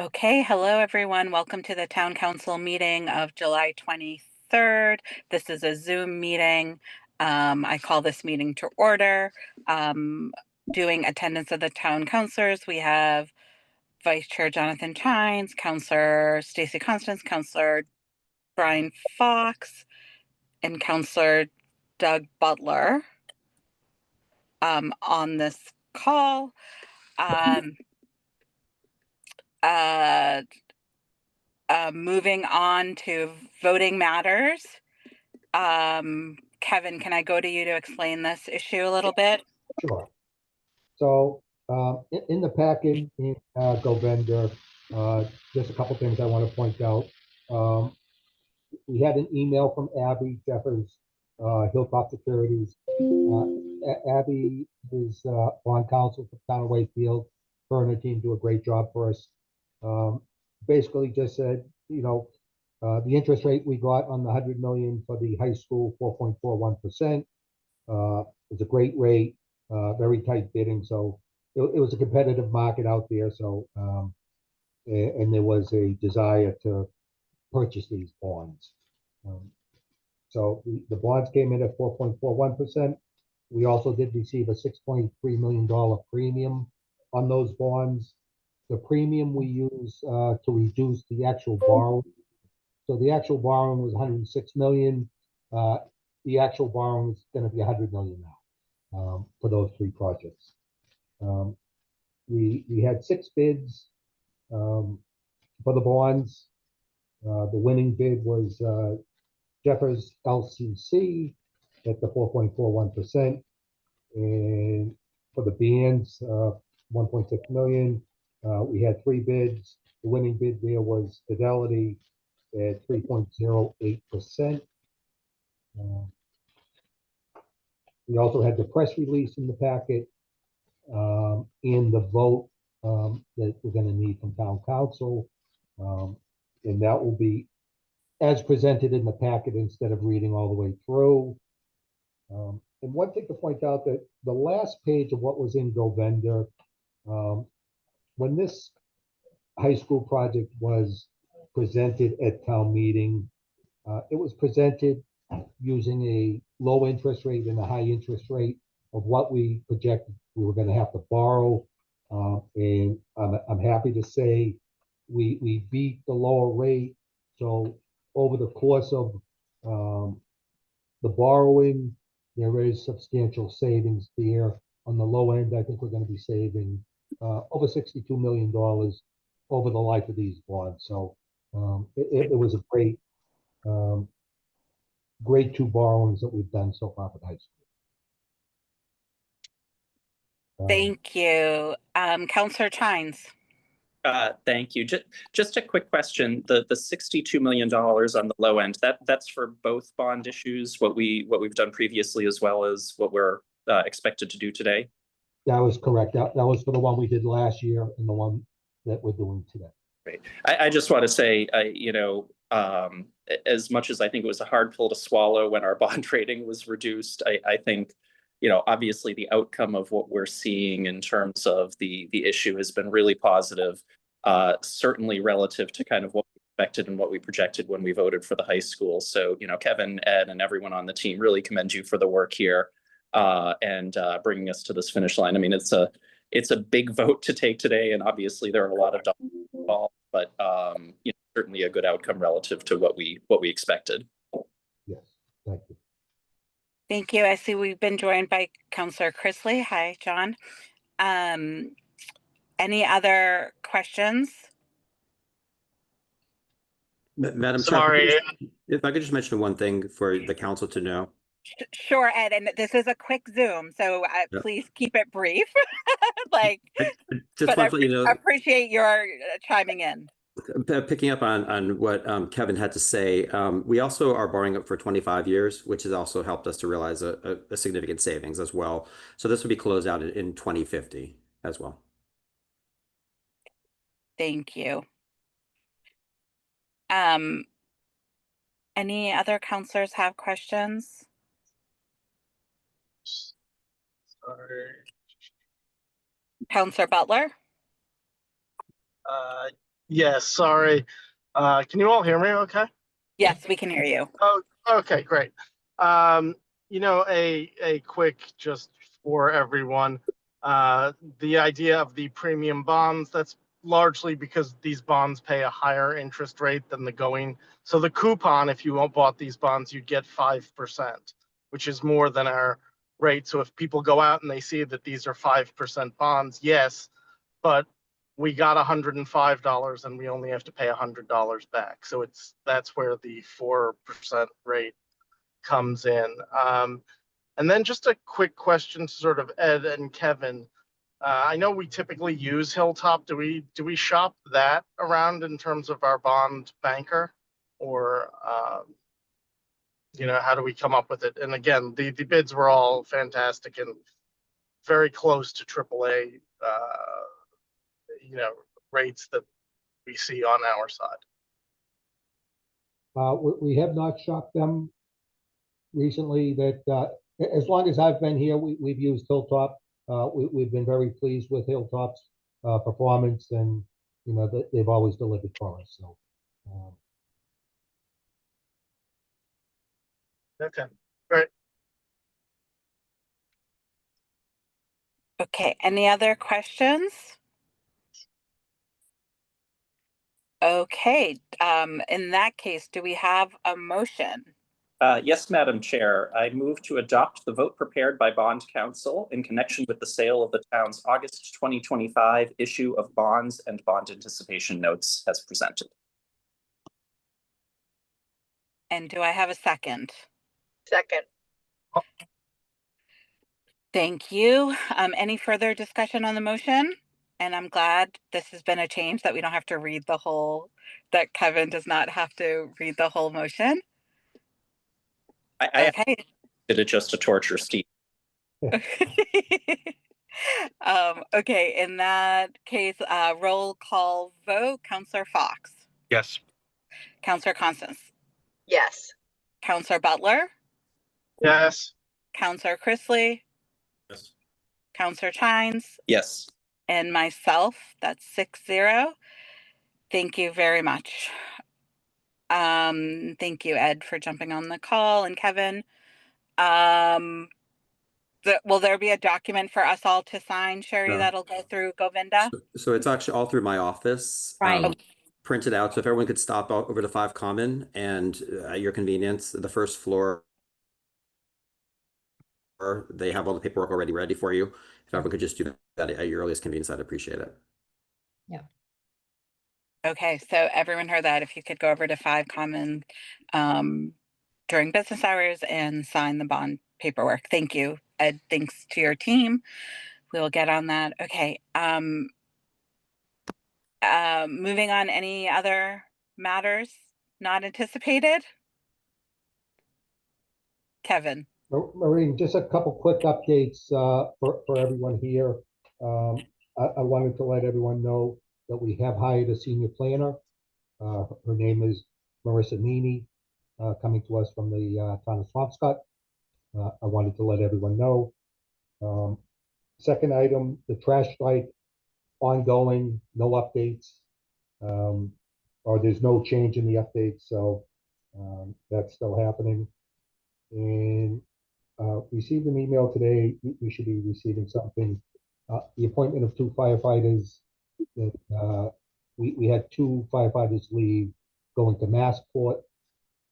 Okay, hello everyone. Welcome to the Town Council meeting of July 23rd. This is a Zoom meeting. I call this meeting to order. Doing attendance of the town councilors, we have Vice Chair Jonathan Chines, Councilor Stacy Constance, Councilor Brian Fox, and Councilor Doug Butler on this call. Uh, Moving on to voting matters. Kevin, can I go to you to explain this issue a little bit? Sure. So in the packet in GoVendor, just a couple things I want to point out. We had an email from Abby Jeffers, Hilltop Securities. Abby is on council for the town of Wakefield. Her and her team do a great job for us. Basically just said, the interest rate we got on the 100 million for the high school, 4.41%. It's a great rate, very tight bidding. So it was a competitive market out there. So, and there was a desire to purchase these bonds. So the bonds came in at 4.41%. We also did receive a $6.3 million premium on those bonds. The premium we use to reduce the actual borrowing. So the actual borrowing was 106 million. The actual borrowing is going to be 100 million now for those three projects. We had 6 bids for the bonds. The winning bid was Jeffers LCC at the 4.41%, and for the bands, 1.6 million. We had 3 bids. The winning bid there was Fidelity at 3.08%. We also had the press release in the packet and the vote that we're going to need from town council. And that will be as presented in the packet instead of reading all the way through. And one thing to point out that the last page of what was in GoVendor, when this high school project was presented at town meeting, it was presented using a low interest rate and a high interest rate of what we projected we were going to have to borrow. And I'm happy to say we beat the lower rate. So over the course of the borrowing, there is substantial savings there. On the low end, I think we're going to be saving over $62 million over the life of these bonds. So it was a great 2 borrowings that we've done so far for the high school. Thank you. Councilor Chines. Thank you. Just a quick question. The $62 million on the low end, that's for both bond issues, what we've done previously, as well as what we're expected to do today? That was correct. That was for the one we did last year and the one that we're doing today. Great. I just want to say, as much as I think it was a hard pill to swallow when our bond rating was reduced, I think, obviously the outcome of what we're seeing in terms of the issue has been really positive, certainly relative to kind of what we expected and what we projected when we voted for the high school. So, Kevin, Ed, and everyone on the team really commend you for the work here and bringing us to this finish line. I mean, it's a big vote to take today, and obviously there are a lot of dollars involved, but certainly a good outcome relative to what we expected. Yes, thank you. Thank you. I see we've been joined by Councilor Chrisley. Hi, John. Any other questions? Madam Sorry. Chair, if I could just mention one thing for the council to know. Sure, Ed, and this is a quick Zoom, so please keep it brief. I just want to let you know. Appreciate your chiming in. Picking up on what Kevin had to say, we also are borrowing up for 25 years, which has also helped us to realize a significant savings as well. So this will be closed out in 2050 as well. Thank you. Any other councilors have questions? Sorry. Councilor Butler? Yes, sorry. Can you all hear me okay? Yes, we can hear you. Oh, okay, great. Um, a quick just for everyone, the idea of the premium bonds, that's largely because these bonds pay a higher interest rate than the going. So the coupon, if you bought these bonds, you'd get 5%, which is more than our rate. So if people go out and they see that these are 5% bonds, yes, but we got $105 and we only have to pay $100 back. So that's where the 4% rate comes in. And then just a quick question to sort of Ed and Kevin. I know we typically use Hilltop. Do we shop that around in terms of our bond banker, or how do we come up with it? And again, the bids were all fantastic and very close to AAA, rates that we see on our side. We have not shopped them recently. As long as I've been here, we've used Hilltop. We've been very pleased with Hilltop's performance, and they've always delivered for us. So, Okay, great. Okay, any other questions? Okay, in that case, do we have a motion? Yes, Madam Chair. I move to adopt the vote prepared by Bond Counsel in connection with the sale of the town's August 2025 issue of bonds and bond anticipation notes as presented. And do I have a second? Second. Thank you. Any further discussion on the motion? And I'm glad this has been a change that we don't have to read that Kevin does not have to read the whole motion. I Okay. did it just to torture Steve. Okay, in that case, roll call vote. Counselor Fox. Yes. Counselor Constance. Yes. Counselor Butler. Yes. Counselor Chrisley. Yes. Counselor Chines. Yes. And myself, that's 6-0. Thank you very much. Thank you, Ed, for jumping on the call, and Kevin. Will there be a document for us all to sign, Sherry, No. that'll go through Govinda? So it's actually all through my office. Right. Printed out. So if everyone could stop over to 5 Common and at your convenience, the first floor, they have all the paperwork already ready for you. If everyone could just do that at your earliest convenience, I'd appreciate it. Okay, so everyone heard that. If you could go over to 5 Common during business hours and sign the bond paperwork. Thank you, Ed. Thanks to your team. We'll get on that. Okay. Moving on, any other matters not anticipated? Kevin. Maureen, just a couple quick updates for everyone here. I wanted to let everyone know that we have hired a senior planner. Her name is Marissa Meany, coming to us from the town of Swampscott. I wanted to let everyone know. Second item, the trash strike, ongoing, no updates, or there's no change in the updates, so that's still happening. And received an email today. We should be receiving something. The appointment of 2 firefighters that we had 2 firefighters leave going to Massport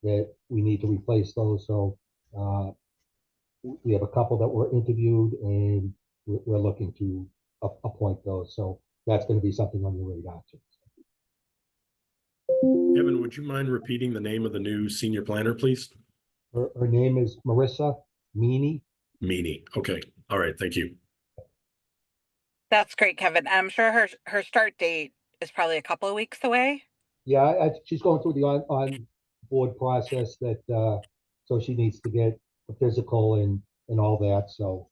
that we need to replace those. So we have a couple that were interviewed and we're looking to appoint those. So that's going to be something on your radar too. Kevin, would you mind repeating the name of the new senior planner, please? Her name is Marissa Meany. Meany. Okay. All right. Thank you. That's great, Kevin. I'm sure her start date is probably a couple of weeks away. Yeah, she's going through the on board process that so she needs to get a physical and all that. So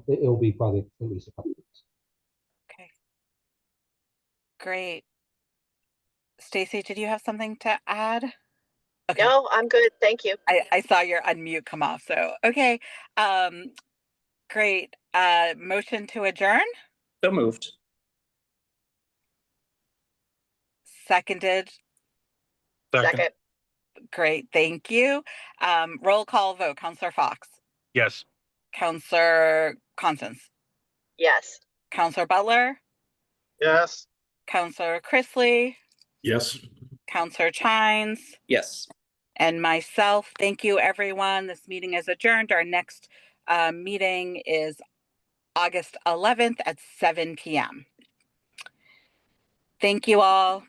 it'll be probably at least a couple of weeks. Okay. Great. Stacy, did you have something to add? Okay. No, I'm good. Thank you. I saw your unmute come off. So, okay. Great. Motion to adjourn? So moved. Seconded. Second. Great, thank you. Roll call vote. Counselor Fox. Yes. Counselor Constance. Yes. Counselor Butler. Yes. Counselor Chrisley. Yes. Counselor Chines. Yes. And myself. Thank you, everyone. This meeting is adjourned. Our next meeting is August 11th at 7 p.m. Thank you all.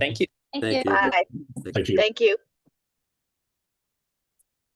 Thank you. Thank you. Bye. Thank you. Thank you.